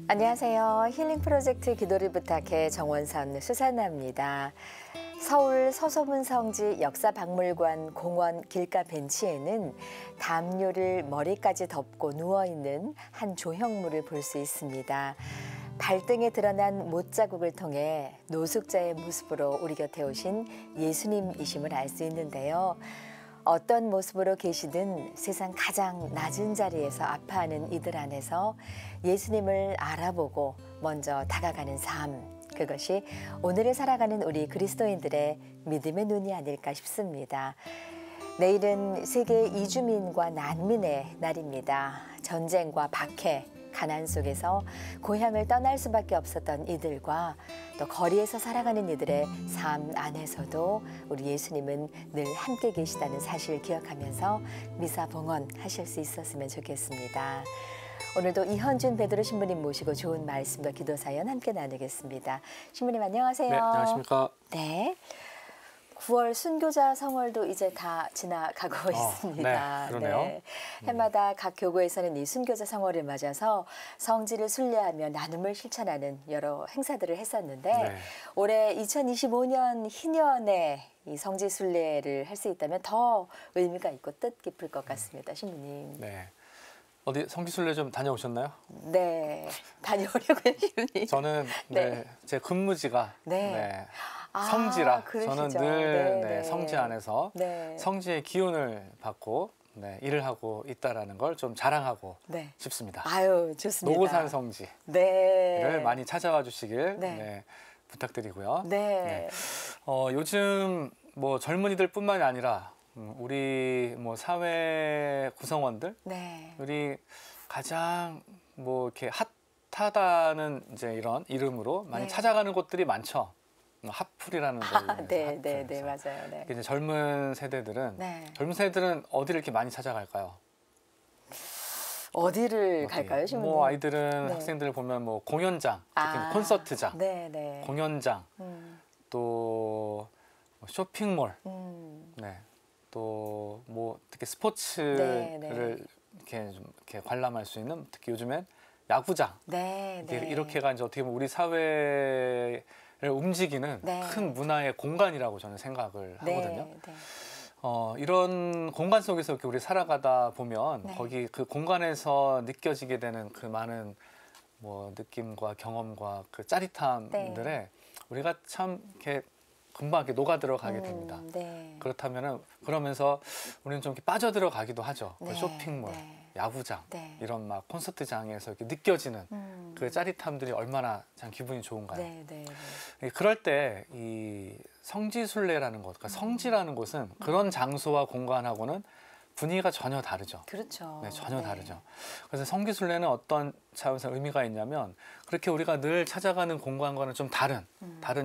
안녕하세요. 힐링 프로젝트 기도를 부탁해 정원선 수산나입니다. 서울 서소문 성지 역사박물관 공원 길가 벤치에는 담요를 머리까지 덮고 누워있는 한 조형물을 볼 수 있습니다. 발등에 드러난 못자국을 통해 노숙자의 모습으로 우리 곁에 오신 예수님이심을 알 수 있는데요. 어떤 모습으로 계시든 세상 가장 낮은 자리에서 아파하는 이들 안에서 예수님을 알아보고 먼저 다가가는 삶, 그것이 오늘을 살아가는 우리 그리스도인들의 믿음의 눈이 아닐까 싶습니다. 내일은 세계 이주민과 난민의 날입니다. 전쟁과 박해, 가난 속에서 고향을 떠날 수밖에 없었던 이들과 또 거리에서 살아가는 이들의 삶 안에서도 우리 예수님은 늘 함께 계시다는 사실을 기억하면서 미사 봉헌하실 수 있었으면 좋겠습니다. 오늘도 이현준 베드로 신부님 모시고 좋은 말씀과 기도 사연 함께 나누겠습니다. 신부님 안녕하세요. 네, 안녕하십니까. 네. 9월 순교자 성월도 이제 다 지나가고 있습니다. 네, 그러네요. 네. 해마다 각 교구에서는 이 순교자 성월을 맞아서 성지를 순례하며 나눔을 실천하는 여러 행사들을 했었는데 네. 올해 2025년 희년에 이 성지 순례를 할 수 있다면 더 의미가 있고 뜻깊을 것 같습니다. 신부님. 네. 어디 성지순례 좀 다녀오셨나요? 네. 다녀오려고요, 신부님. 저는 네. 제 근무지가 네. 성지라 그러시죠. 저는 늘 네. 성지 안에서 네. 성지의 기운을 받고 일을 하고 있다라는 걸 좀 자랑하고 네. 싶습니다. 아유, 좋습니다. 노고산 성지를 네. 많이 찾아와 주시길 네. 부탁드리고요. 네. 요즘 뭐 젊은이들뿐만이 아니라 우리 뭐 사회 구성원들 네. 우리 가장 뭐 이렇게 핫하다는 이제 이런 이름으로 많이 네. 찾아가는 곳들이 많죠. 핫플이라는 걸로. 네, 맞아요. 네. 이제 젊은 세대들은 네. 어디를 이렇게 많이 찾아갈까요? 어디를 갈까요, 신부님? 뭐 아이들은 네. 학생들 보면 뭐 공연장, 특히 콘서트장, 네. 공연장, 또 쇼핑몰, 네. 또 뭐 특히 스포츠를 네. 이렇게 좀 이렇게 관람할 수 있는 특히 요즘엔 야구장 네. 이렇게가 이제 어떻게 보면 우리 사회를 움직이는 네. 큰 문화의 공간이라고 저는 생각을 하거든요. 네. 이런 공간 속에서 이렇게 우리 살아가다 보면 네. 거기 그 공간에서 느껴지게 되는 그 많은 뭐 느낌과 경험과 그 짜릿함들에 네. 우리가 참 이렇게 금방 이렇게 녹아 들어가게 됩니다. 네. 그러면서 우리는 좀 이렇게 빠져 들어가기도 하죠. 네. 그 쇼핑몰, 야구장 네. 이런 막 콘서트장에서 이렇게 느껴지는 그 짜릿함들이 얼마나 참 기분이 좋은가요? 네. 그럴 때 이 성지순례라는 곳, 그러니까 성지라는 곳은 그런 장소와 공간하고는 분위기가 전혀 다르죠. 그렇죠. 네, 전혀 다르죠. 그래서 성지순례는 어떤 차원에서 의미가 있냐면 그렇게 우리가 늘 찾아가는 공간과는 좀 다른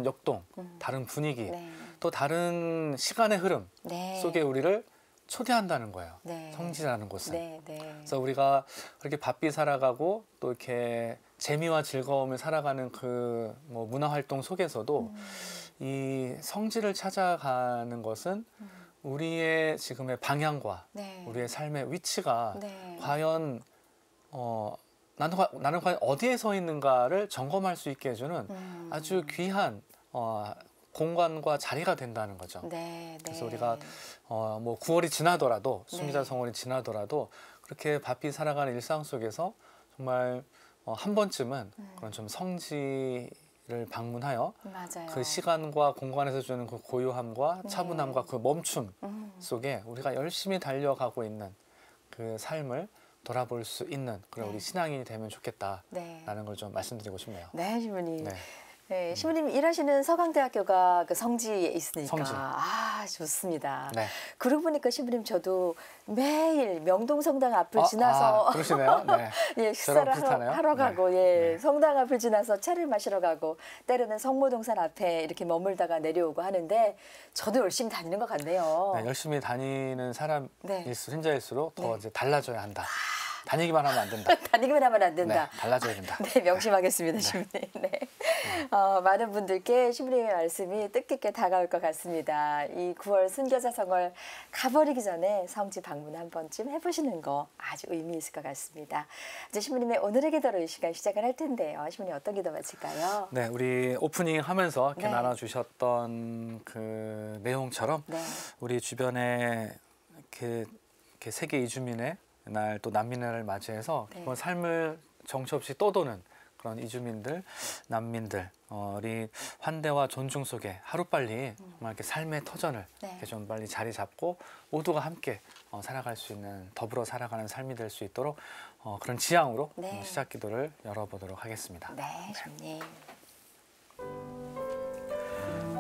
역동, 다른 분위기, 네. 또 다른 시간의 흐름 네. 속에 우리를 초대한다는 거예요. 네. 성지라는 곳은. 네. 그래서 우리가 그렇게 바삐 살아가고 또 이렇게 재미와 즐거움을 살아가는 그 뭐 문화 활동 속에서도 이 성지를 찾아가는 것은 우리의 지금의 방향과 네. 우리의 삶의 위치가 네. 과연 나는 과연 어디에 서 있는가를 점검할 수 있게 해주는 아주 귀한 공간과 자리가 된다는 거죠. 네. 그래서 우리가 뭐 9월이 지나더라도 네. 순교자 성월이 지나더라도 그렇게 바삐 살아가는 일상 속에서 정말 한 번쯤은 그런 좀 성지를 방문하여 맞아요. 그 시간과 공간에서 주는 그 고요함과 네. 차분함과 그 멈춤 속에 우리가 열심히 달려가고 있는 그 삶을 돌아볼 수 있는 그런 네. 우리 신앙인이 되면 좋겠다라는 네. 걸 좀 말씀드리고 싶네요. 네, 신부님. 네. 네, 신부님 일하시는 서강대학교가 그 성지에 있으니까 성지. 좋습니다. 네. 그러고 보니까 신부님 저도 매일 명동성당 앞을 지나서 그러시네요. 네. 예, 식사를 비슷하네요. 하러 가고 네. 성당 앞을 지나서 차를 마시러 가고 때로는 성모동산 앞에 이렇게 머물다가 내려오고 하는데 저도 열심히 다니는 것 같네요. 네, 열심히 다니는 사람일수록 네. 현자일수록 더 네. 이제 달라져야 한다. 다니기만 하면 안 된다. 다니기만 하면 안 된다. 네, 달라져야 된다. 네, 명심하겠습니다, 신부님. 네. 많은 분들께 신부님의 말씀이 뜻깊게 다가올 것 같습니다. 이 9월 순교자성을 가버리기 전에 성지 방문 한 번쯤 해보시는 거 아주 의미 있을 것 같습니다. 이제 신부님의 오늘의 기도로 이 시간 시작을 할 텐데요. 신부님 어떤 기도 마칠까요? 네, 우리 오프닝 하면서 이렇게 네. 나눠주셨던 그 내용처럼 네. 우리 주변에 이렇게 세계 이주민의 날 또 난민을 맞이해서 네. 뭐 삶을 정처 없이 떠도는 그런 이주민들, 난민들이 환대와 존중 속에 하루빨리 정말 이렇게 삶의 터전을 네. 이렇게 좀 빨리 자리 잡고 모두가 함께 살아갈 수 있는 더불어 살아가는 삶이 될 수 있도록 그런 지향으로 네. 시작 기도를 열어보도록 하겠습니다. 네, 신부님.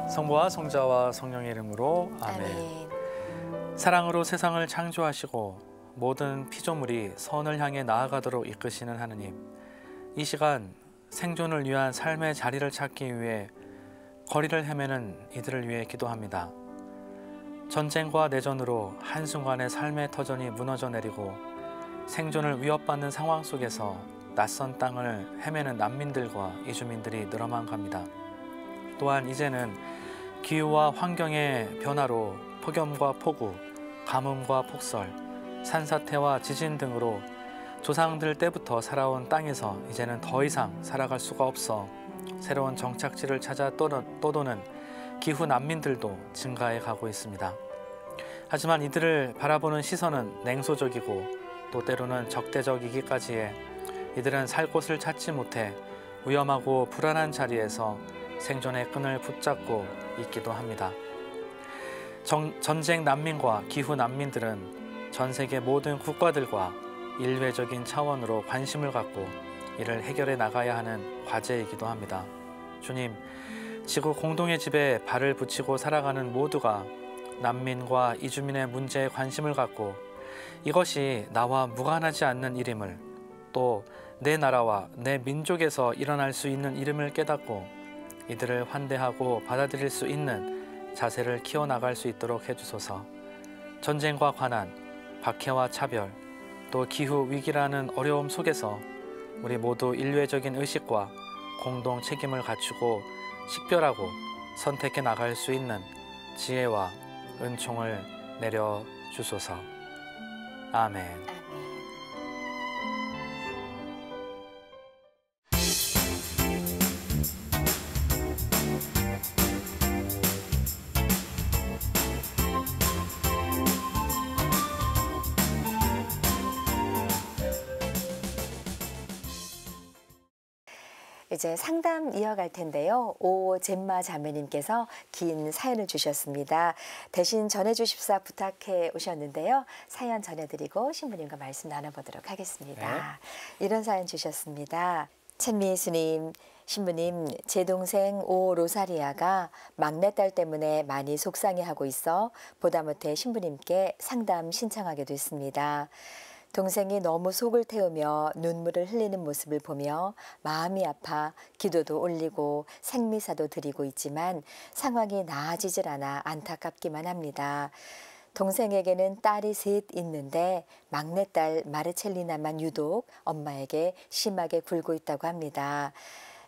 성부와 성자와 성령의 이름으로 아멘. 아멘. 사랑으로 세상을 창조하시고 모든 피조물이 선을 향해 나아가도록 이끄시는 하느님, 이 시간 생존을 위한 삶의 자리를 찾기 위해 거리를 헤매는 이들을 위해 기도합니다. 전쟁과 내전으로 한순간에 삶의 터전이 무너져 내리고 생존을 위협받는 상황 속에서 낯선 땅을 헤매는 난민들과 이주민들이 늘어만 갑니다. 또한 이제는 기후와 환경의 변화로 폭염과 폭우, 가뭄과 폭설, 산사태와 지진 등으로 조상들 때부터 살아온 땅에서 이제는 더 이상 살아갈 수가 없어 새로운 정착지를 찾아 떠도는 기후 난민들도 증가해 가고 있습니다. 하지만 이들을 바라보는 시선은 냉소적이고 또 때로는 적대적이기까지에 이들은 살 곳을 찾지 못해 위험하고 불안한 자리에서 생존의 끈을 붙잡고 있기도 합니다. 전쟁 난민과 기후 난민들은 전 세계 모든 국가들과 일회적인 차원으로 관심을 갖고 이를 해결해 나가야 하는 과제이기도 합니다. 주님, 지구 공동의 집에 발을 붙이고 살아가는 모두가 난민과 이주민의 문제에 관심을 갖고 이것이 나와 무관하지 않는 일임을, 또 내 나라와 내 민족에서 일어날 수 있는 일임을 깨닫고 이들을 환대하고 받아들일 수 있는 자세를 키워나갈 수 있도록 해주소서. 전쟁과 관한, 박해와 차별, 또 기후 위기라는 어려움 속에서 우리 모두 인류애적인 의식과 공동 책임을 갖추고 식별하고 선택해 나갈 수 있는 지혜와 은총을 내려 주소서. 아멘. 아멘. 이제 상담 이어갈 텐데요. 오 젬마 자매님께서 긴 사연을 주셨습니다. 대신 전해주십사 부탁해 오셨는데요. 사연 전해드리고 신부님과 말씀 나눠보도록 하겠습니다. 이런 사연 주셨습니다. 찬미 예수님, 신부님, 제 동생 오 로사리아가 막내딸 때문에 많이 속상해하고 있어 보다 못해 신부님께 상담 신청하게 됐습니다. 동생이 너무 속을 태우며 눈물을 흘리는 모습을 보며 마음이 아파 기도도 올리고 생미사도 드리고 있지만 상황이 나아지질 않아 안타깝기만 합니다. 동생에게는 딸이 셋 있는데 막내딸 마르첼리나만 유독 엄마에게 심하게 굴고 있다고 합니다.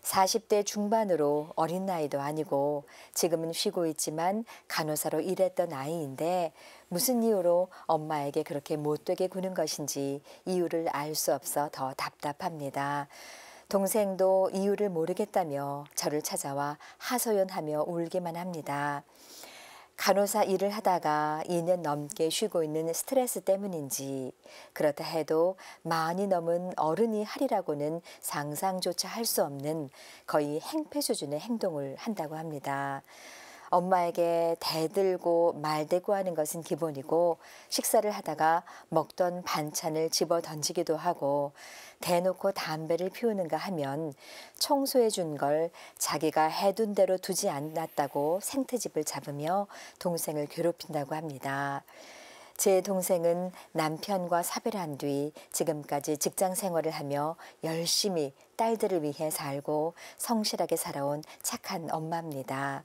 40대 중반으로 어린 나이도 아니고 지금은 쉬고 있지만 간호사로 일했던 아이인데 무슨 이유로 엄마에게 그렇게 못되게 구는 것인지 이유를 알 수 없어 더 답답합니다. 동생도 이유를 모르겠다며 저를 찾아와 하소연하며 울기만 합니다. 간호사 일을 하다가 2년 넘게 쉬고 있는 스트레스 때문인지 그렇다 해도 많이 넘은 어른이 하리라고는 상상조차 할 수 없는 거의 행패 수준의 행동을 한다고 합니다. 엄마에게 대들고 말대고 하는 것은 기본이고 식사를 하다가 먹던 반찬을 집어 던지기도 하고 대놓고 담배를 피우는가 하면 청소해 준 걸 자기가 해둔 대로 두지 않았다고 생트집을 잡으며 동생을 괴롭힌다고 합니다. 제 동생은 남편과 사별한 뒤 지금까지 직장 생활을 하며 열심히 딸들을 위해 살고 성실하게 살아온 착한 엄마입니다.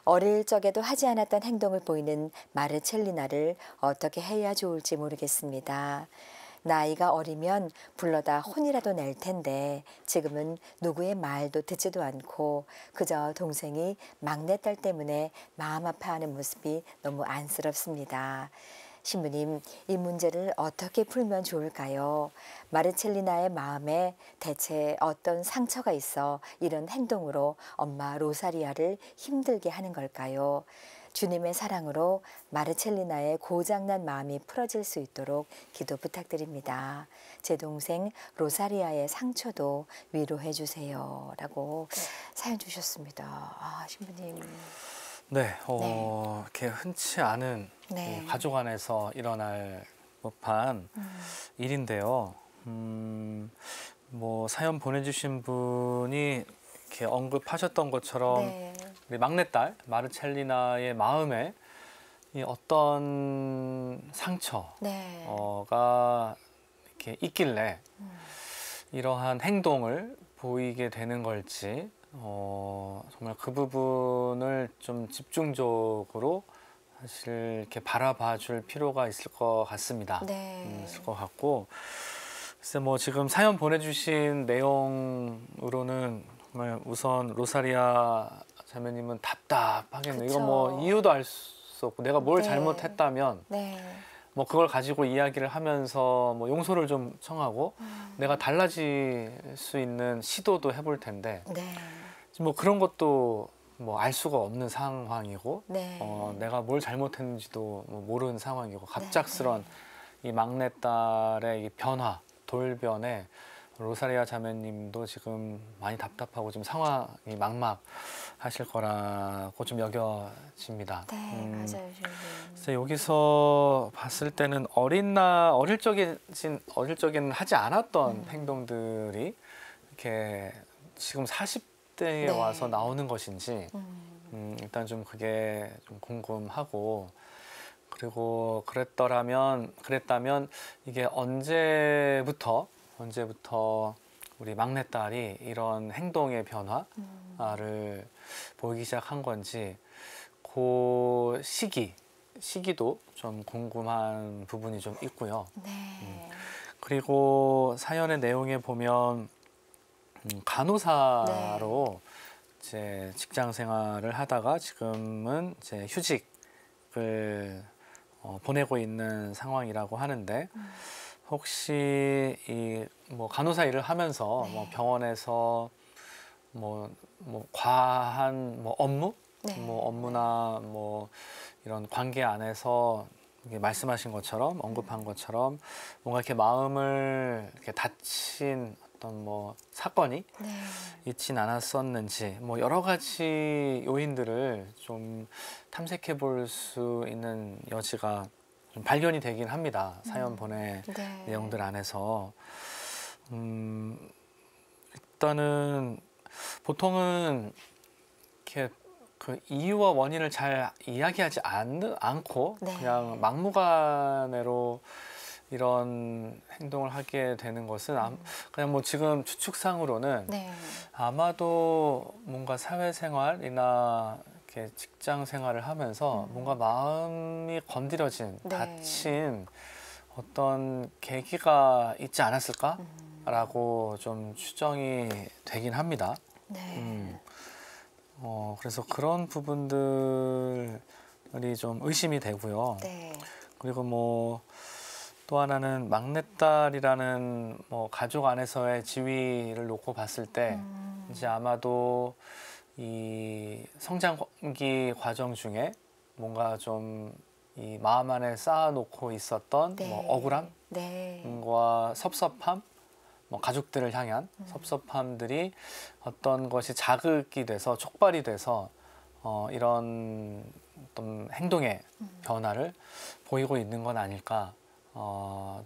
어릴 적에도 하지 않았던 행동을 보이는 마르첼리나를 어떻게 해야 좋을지 모르겠습니다. 나이가 어리면 불러다 혼이라도 낼 텐데 지금은 누구의 말도 듣지도 않고 그저 동생이 막내딸 때문에 마음 아파하는 모습이 너무 안쓰럽습니다. 신부님, 이 문제를 어떻게 풀면 좋을까요? 마르첼리나의 마음에 대체 어떤 상처가 있어 이런 행동으로 엄마 로사리아를 힘들게 하는 걸까요? 주님의 사랑으로 마르첼리나의 고장난 마음이 풀어질 수 있도록 기도 부탁드립니다. 제 동생 로사리아의 상처도 위로해 주세요. 라고 사연 주셨습니다. 아, 신부님. 네, 이렇게 흔치 않은 네. 이 가족 안에서 일어날 법한 일인데요. 뭐 사연 보내주신 분이 이렇게 언급하셨던 것처럼 네. 우리 막내딸 마르첼리나의 마음에 이 어떤 상처가 네. 이렇게 있길래 이러한 행동을 보이게 되는 걸지 정말 그 부분을 좀 집중적으로 사실 이렇게 바라봐 줄 필요가 있을 것 같습니다. 네. 있을 것 같고 글쎄 뭐 지금 사연 보내주신 내용으로는 정말 우선 로사리아 자매님은 답답하겠네요. 이거 뭐 그쵸. 이유도 알 수 없고 내가 뭘 네. 잘못했다면 네. 뭐 그걸 가지고 이야기를 하면서 뭐 용서를 좀 청하고 내가 달라질 수 있는 시도도 해볼 텐데 네. 뭐 그런 것도 뭐 알 수가 없는 상황이고 네. 내가 뭘 잘못했는지도 뭐 모르는 상황이고 갑작스런 이 막내딸의 이 변화, 돌변에 로사리아 자매님도 지금 많이 답답하고 지금 상황이 막막하실 거라고 좀 여겨집니다. 네, 맞아요, 신부님. 그래서 여기서 봤을 때는 어릴 적에는 하지 않았던 행동들이 이렇게 지금 40대에 네. 와서 나오는 것인지 일단 좀 그게 좀 궁금하고 그리고 그랬다면 이게 언제부터 우리 막내딸이 이런 행동의 변화를 보이기 시작한 건지 그 시기도 좀 궁금한 부분이 좀 있고요. 네. 그리고 사연의 내용에 보면 간호사로 이제 직장 생활을 하다가 지금은 이제 휴직을 보내고 있는 상황이라고 하는데 혹시 이 뭐 간호사 일을 하면서 뭐 병원에서 뭐 과한 뭐 업무 뭐 업무나 뭐 이런 관계 안에서 이게 말씀하신 것처럼 언급한 것처럼 뭔가 이렇게 마음을 이렇게 다친 어떤 뭐 사건이 있진 않았었는지 뭐 여러 가지 요인들을 좀 탐색해 볼 수 있는 여지가 좀 발견이 되긴 합니다. 사연 보낸 내용들 안에서 일단은 보통은 이렇게 그 이유와 원인을 잘 이야기하지 않고 그냥 막무가내로 이런 행동을 하게 되는 것은 그냥 뭐 지금 추측상으로는 아마도 뭔가 사회생활이나 이렇게 직장 생활을 하면서 뭔가 마음이 건드려진 다친 어떤 계기가 있지 않았을까라고 좀 추정이 되긴 합니다. 그래서 그런 부분들이 좀 의심이 되고요. 그리고 뭐 또 하나는 막내딸이라는 뭐 가족 안에서의 지위를 놓고 봤을 때 이제 아마도 이 성장기 과정 중에 뭔가 좀 이 마음 안에 쌓아놓고 있었던 뭐 억울함과 섭섭함, 뭐 가족들을 향한 섭섭함들이 어떤 것이 자극이 돼서 촉발이 돼서 이런 어떤 행동의 변화를 보이고 있는 건 아닐까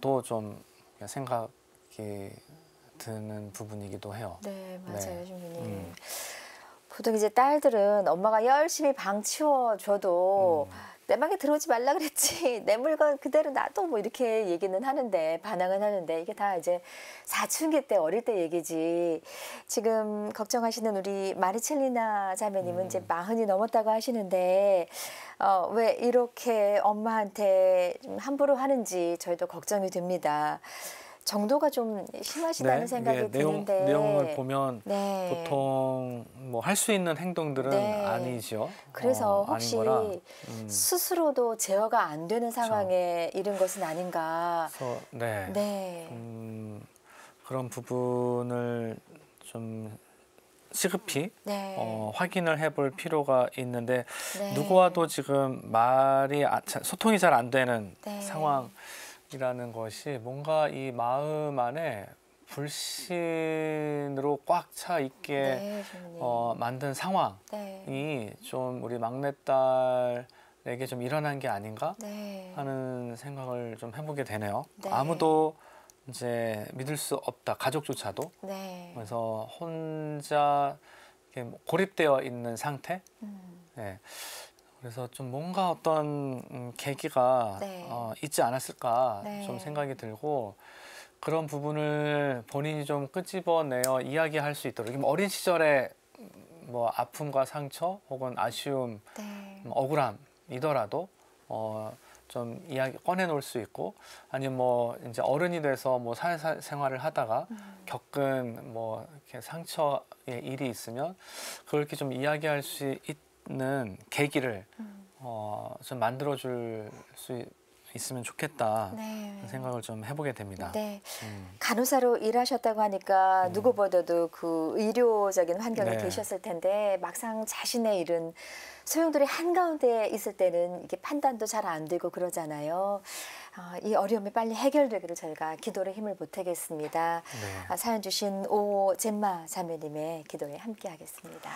또 좀 생각이 드는 부분이기도 해요. 네, 맞아요, 신부님. 보통 이제 딸들은 엄마가 열심히 방 치워줘도 내 방에 들어오지 말라 그랬지. 내 물건 그대로 놔둬. 뭐 이렇게 얘기는 하는데 반항은 하는데 이게 다 이제 사춘기 때 어릴 때 얘기지. 지금 걱정하시는 우리 마르첼리나 자매님은 이제 40이 넘었다고 하시는데 왜 이렇게 엄마한테 좀 함부로 하는지 저희도 걱정이 됩니다. 정도가 좀 심하시다는 생각이 이게 드는데 내용을 보면 네. 보통 뭐 할 수 있는 행동들은 네. 아니죠. 그래서 아닌 혹시 거라. 스스로도 제어가 안 되는 상황에 이른 것은 아닌가. 그래서 네. 네. 그런 부분을 좀 시급히 네. 확인을 해볼 필요가 있는데 네. 누구와도 지금 소통이 잘 안 되는 네. 상황이라는 것이 뭔가 이 마음 안에 불신으로 꽉 차 있게 네, 주님. 만든 상황이 네. 좀 우리 막내딸에게 좀 일어난 게 아닌가 네. 하는 생각을 좀 해보게 되네요. 네. 아무도 이제 믿을 수 없다. 가족조차도. 네. 그래서 혼자 이렇게 고립되어 있는 상태. 네. 그래서 좀 뭔가 어떤 계기가 네. 있지 않았을까 네. 좀 생각이 들고 그런 부분을 본인이 좀 끄집어내어 이야기할 수 있도록 어린 시절에 뭐 아픔과 상처 혹은 아쉬움, 네. 억울함이더라도 좀 이야기 꺼내놓을 수 있고 아니면 뭐 이제 어른이 돼서 뭐 사회생활을 하다가 겪은 뭐 이렇게 상처의 일이 있으면 그걸 이렇게 좀 이야기할 수 있는 계기를 좀 만들어줄 수 있으면 좋겠다 네. 생각을 좀 해보게 됩니다. 네. 간호사로 일하셨다고 하니까 누구보다도 그 의료적인 환경에 네. 계셨을 텐데 막상 자신의 일은 소용돌이 한가운데 있을 때는 이게 판단도 잘 안 되고 그러잖아요. 이 어려움이 빨리 해결되기를 저희가 기도로 힘을 보태겠습니다. 네. 사연 주신 오젠마 자매님의 기도에 함께하겠습니다.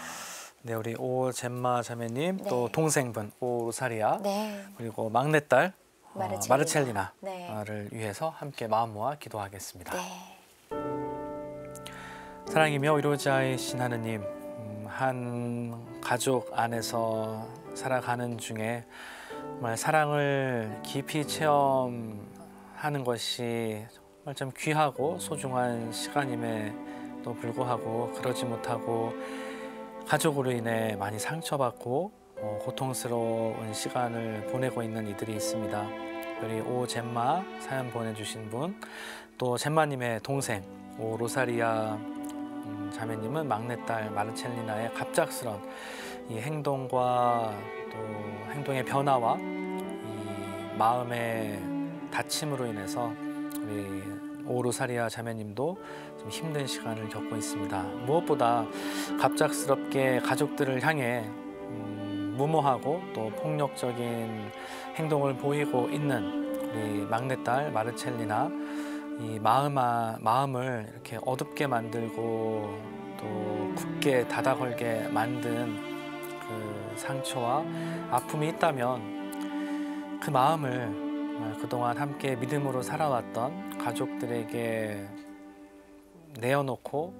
네, 우리 오젠마 자매님 네. 또 동생분 오로사리아 네. 그리고 막내딸 마르첼리나를 마르첼리나를 위해서 함께 마음 모아 기도하겠습니다. 네. 사랑이며 위로자이신 하느님, 한 가족 안에서 살아가는 중에 정말 사랑을 깊이 체험하는 것이 정말 좀 귀하고 소중한 시간임에도 불구하고 그러지 못하고 가족으로 인해 많이 상처받고 고통스러운 시간을 보내고 있는 이들이 있습니다. 우리 오젠마 사연 보내주신 분, 또 젠마님의 동생 오로사리아 자매님은 막내딸 마르첼리나의 갑작스런 이 행동과 또 행동의 변화와 이 마음의 다침으로 인해서 우리 오로사리아 자매님도 좀 힘든 시간을 겪고 있습니다. 무엇보다 갑작스럽게 가족들을 향해 무모하고 또 폭력적인 행동을 보이고 있는 우리 막내딸 마르첼리나 이 마음을 이렇게 어둡게 만들고 또 굳게 닫아걸게 만든 그 상처와 아픔이 있다면 그 마음을 그동안 함께 믿음으로 살아왔던 가족들에게 내어놓고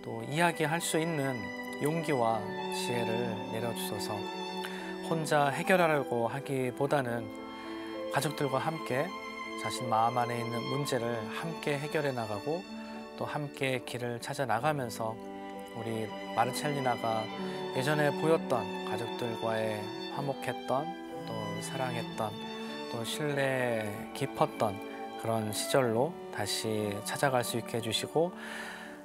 또 이야기할 수 있는 용기와 지혜를 내려주소서. 혼자 해결하려고 하기보다는 가족들과 함께 자신 마음 안에 있는 문제를 함께 해결해 나가고 또 함께 길을 찾아 나가면서 우리 마르첼리나가 예전에 보였던 가족들과의 화목했던 또 사랑했던 또 신뢰 깊었던 그런 시절로 다시 찾아갈 수 있게 해주시고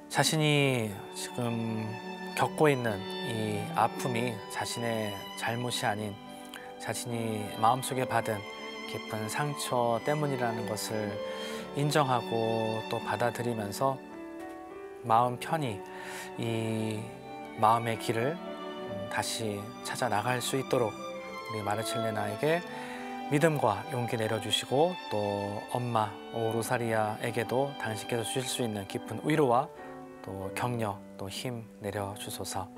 자신이 지금 겪고 있는 이 아픔이 자신의 잘못이 아닌 자신이 마음속에 받은 깊은 상처 때문이라는 것을 인정하고 또 받아들이면서 마음 편히 이 마음의 길을 다시 찾아 나갈 수 있도록 우리 마르첼레나에게 믿음과 용기 내려주시고 또 엄마 오로사리아에게도 당신께서 주실 수 있는 깊은 위로와 또 격려 또 힘 내려주소서.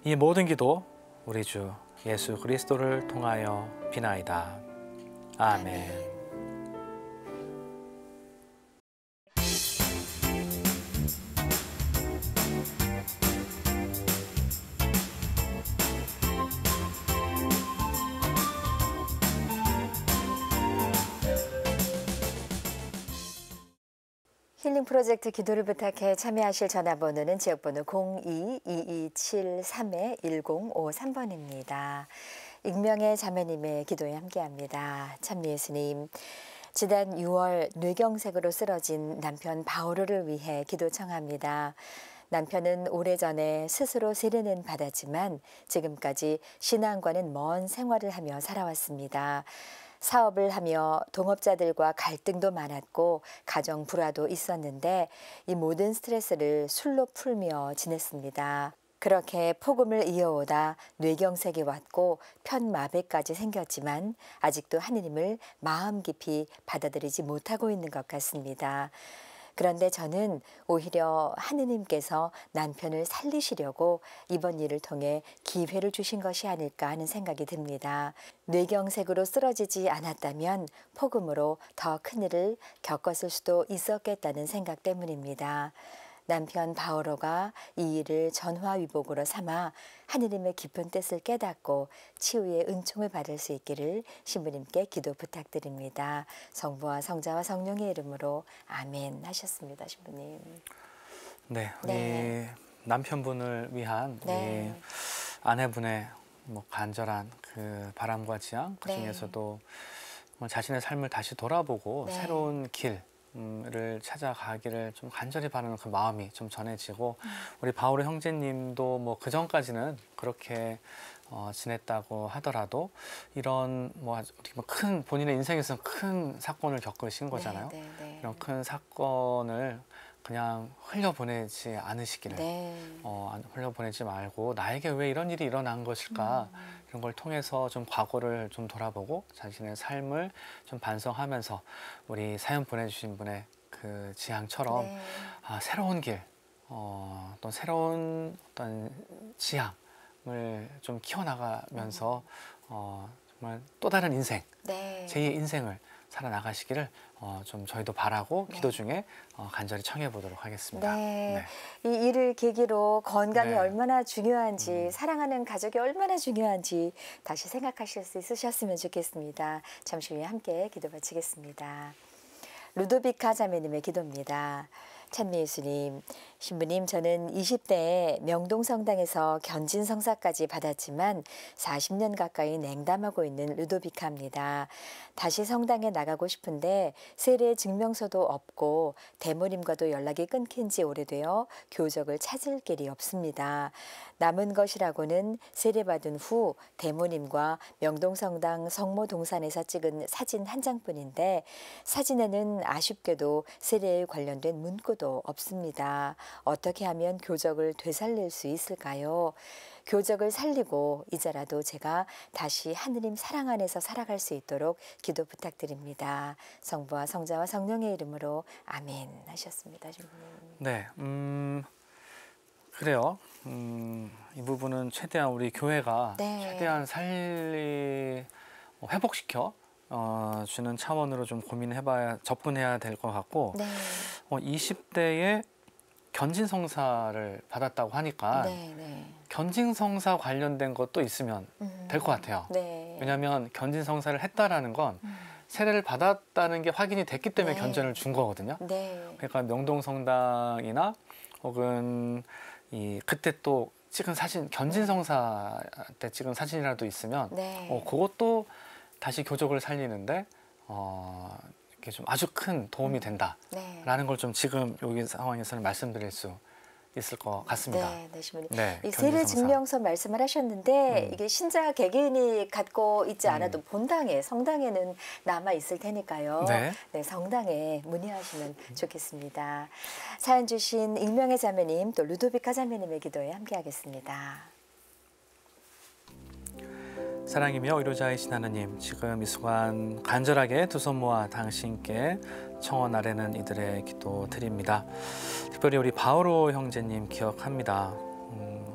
이 모든 기도 우리 주 예수 그리스도를 통하여 비나이다. 아멘. 힐링 프로젝트 기도를 부탁해 참여하실 전화번호는 지역번호 02-2273-1053번입니다. 익명의 자매님의 기도에 함께합니다. 참 예수님, 지난 6월 뇌경색으로 쓰러진 남편 바오로를 위해 기도 청합니다. 남편은 오래전에 스스로 세례는 받았지만 지금까지 신앙과는 먼 생활을 하며 살아왔습니다. 사업을 하며 동업자들과 갈등도 많았고 가정 불화도 있었는데 이 모든 스트레스를 술로 풀며 지냈습니다. 그렇게 폭음을 이어오다 뇌경색이 왔고 편마비까지 생겼지만 아직도 하느님을 마음 깊이 받아들이지 못하고 있는 것 같습니다. 그런데 저는 오히려 하느님께서 남편을 살리시려고 이번 일을 통해 기회를 주신 것이 아닐까 하는 생각이 듭니다. 뇌경색으로 쓰러지지 않았다면 폭음으로 더 큰 일을 겪었을 수도 있었겠다는 생각 때문입니다. 남편 바오로가 이 일을 전화위복으로 삼아 하느님의 깊은 뜻을 깨닫고 치유의 은총을 받을 수 있기를 신부님께 기도 부탁드립니다. 성부와 성자와 성령의 이름으로 아멘 하셨습니다. 신부님. 네, 우리 네. 남편분을 위한 네. 우리 아내분의 뭐 간절한 그 바람과 지향, 그 네. 중에서도 자신의 삶을 다시 돌아보고 네. 새로운 길을 찾아가기를 좀 간절히 바라는 그 마음이 좀 전해지고, 우리 바오로 형제님도 뭐 그 전까지는 그렇게 지냈다고 하더라도 이런 뭐 어떻게 보면 큰 본인의 인생에서 큰 사건을 겪으신 거잖아요. 네, 네, 네. 이런 큰 사건을 그냥 흘려보내지 않으시기를, 네. 흘려보내지 말고 나에게 왜 이런 일이 일어난 것일까, 이런 걸 통해서 좀 과거를 좀 돌아보고 자신의 삶을 좀 반성하면서 우리 사연 보내주신 분의 그 지향처럼 네. 새로운 길, 또 새로운 어떤 지향을 좀 키워나가면서 정말 또 다른 인생, 네. 제2의 인생을 살아나가시기를 좀 저희도 바라고 네. 기도 중에 간절히 청해 보도록 하겠습니다. 네. 이 일을 계기로 건강이 네. 얼마나 중요한지, 사랑하는 가족이 얼마나 중요한지 다시 생각하실 수 있으셨으면 좋겠습니다. 잠시 후에 함께 기도 바치겠습니다. 루도비카 자매님의 기도입니다. 찬미 예수님, 신부님, 저는 20대에 명동성당에서 견진성사까지 받았지만 40년 가까이 냉담하고 있는 루도비카입니다. 다시 성당에 나가고 싶은데 세례 증명서도 없고 대모님과도 연락이 끊긴 지 오래되어 교적을 찾을 길이 없습니다. 남은 것이라고는 세례받은 후 대모님과 명동성당 성모동산에서 찍은 사진 한 장뿐인데 사진에는 아쉽게도 세례에 관련된 문구도 없습니다. 어떻게 하면 교적을 되살릴 수 있을까요? 교적을 살리고 이제라도 제가 다시 하느님 사랑 안에서 살아갈 수 있도록 기도 부탁드립니다. 성부와 성자와 성령의 이름으로 아멘 하셨습니다. 주님. 네, 그래요. 이 부분은 최대한 우리 교회가 네. 최대한 회복시켜 주는 차원으로 좀 고민해봐야 접근해야 될 것 같고, 네. 20대에 견진성사를 받았다고 하니까 네, 네. 견진성사 관련된 것도 있으면 될 것 같아요. 네. 왜냐하면 견진성사를 했다라는 건 세례를 받았다는 게 확인이 됐기 때문에 네. 견전을 준 거거든요. 네. 그러니까 명동성당이나 혹은 그때 또 찍은 사진, 견진성사 때 찍은 사진이라도 있으면 네. 그것도 다시 교적을 살리는데 이게 좀 아주 큰 도움이 된다라는 네. 걸 좀 지금 여기 상황에서는 말씀드릴 수 있을 것 같습니다. 네, 네, 신부님. 네, 이 세례 견진성사. 증명서 말씀을 하셨는데 이게 신자 개개인이 갖고 있지 않아도 본당에 성당에는 남아 있을 테니까요. 네. 네, 성당에 문의하시면 좋겠습니다. 사연 주신 익명의 자매님 또 루도비카 자매님의 기도에 함께하겠습니다. 사랑이며 의로자이신 하나님, 지금 이 순간 간절하게 두 손 모아 당신께 청원 아뢰는 이들의 기도 드립니다. 특별히 우리 바오로 형제님 기억합니다.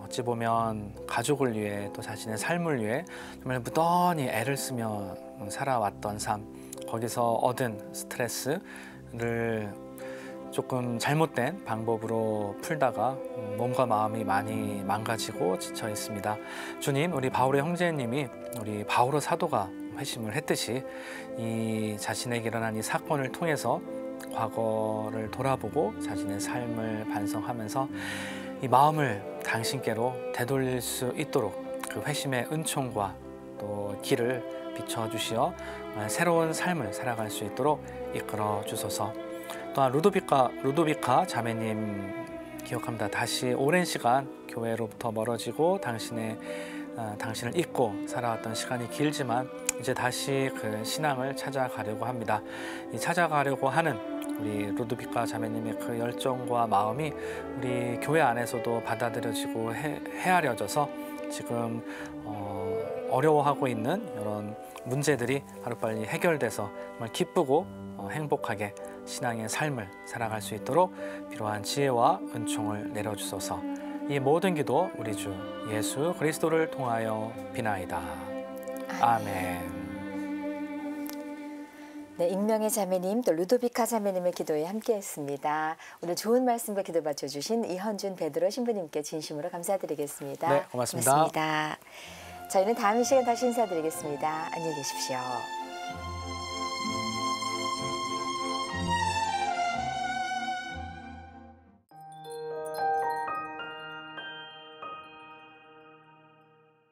어찌 보면 가족을 위해 또 자신의 삶을 위해 정말 무던히 애를 쓰며 살아왔던 삶, 거기서 얻은 스트레스를 조금 잘못된 방법으로 풀다가 몸과 마음이 많이 망가지고 지쳐 있습니다. 주님, 우리 바오로 형제님이 우리 바오로 사도가 회심을 했듯이 이 자신에게 일어난 이 사건을 통해서 과거를 돌아보고 자신의 삶을 반성하면서 이 마음을 당신께로 되돌릴 수 있도록 그 회심의 은총과 또 길을 비춰주시어 새로운 삶을 살아갈 수 있도록 이끌어 주소서. 또한 루도비카 자매님 기억합니다. 다시 오랜 시간 교회로부터 멀어지고 당신을 잊고 살아왔던 시간이 길지만 이제 다시 그 신앙을 찾아가려고 합니다. 이 찾아가려고 하는 우리 루도비카 자매님의 그 열정과 마음이 우리 교회 안에서도 받아들여지고 헤아려져서 지금 어려워하고 있는 이런 문제들이 하루빨리 해결돼서 정말 기쁘고 행복하게 신앙의 삶을 살아갈 수 있도록 필요한 지혜와 은총을 내려주소서. 이 모든 기도 우리 주 예수 그리스도를 통하여 비나이다. 아멘. 네, 익명의 자매님 또 루도비카 자매님의 기도에 함께했습니다. 오늘 좋은 말씀과 기도 받쳐주신 이현준 베드로 신부님께 진심으로 감사드리겠습니다. 네, 고맙습니다. 고맙습니다. 저희는 다음 시간 다시 인사드리겠습니다. 안녕히 계십시오.